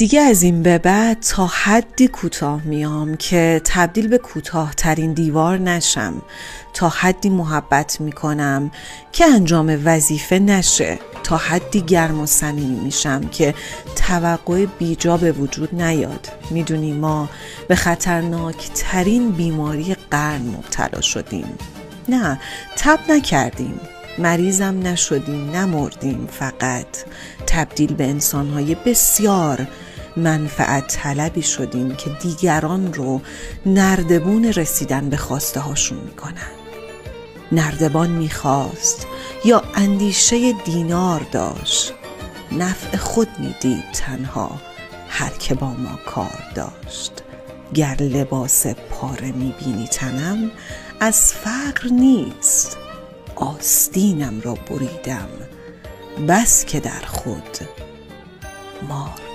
دیگه از این به بعد تا حدی کوتاه میام که تبدیل به کوتاه‌ترین دیوار نشم، تا حدی محبت میکنم که انجام وظیفه نشه، تا حدی گرم و صمیمی میشم که توقع بیجا به وجود نیاد. میدونی ما به خطرناک ترین بیماری قرن مبتلا شدیم. نه، تب نکردیم، مریضم نشدیم، نمردیم، فقط تبدیل به انسانهای بسیار منفعت طلبی شدیم که دیگران رو نردبون رسیدن به خواسته هاشون میکنن. نردبان میخواست یا اندیشه دینار داشت، نفع خود میدید تنها هر که با ما کار داشت. گر لباس پاره میبینی تنم، از فقر نیست آستینم را بریدم، بس که در خود مار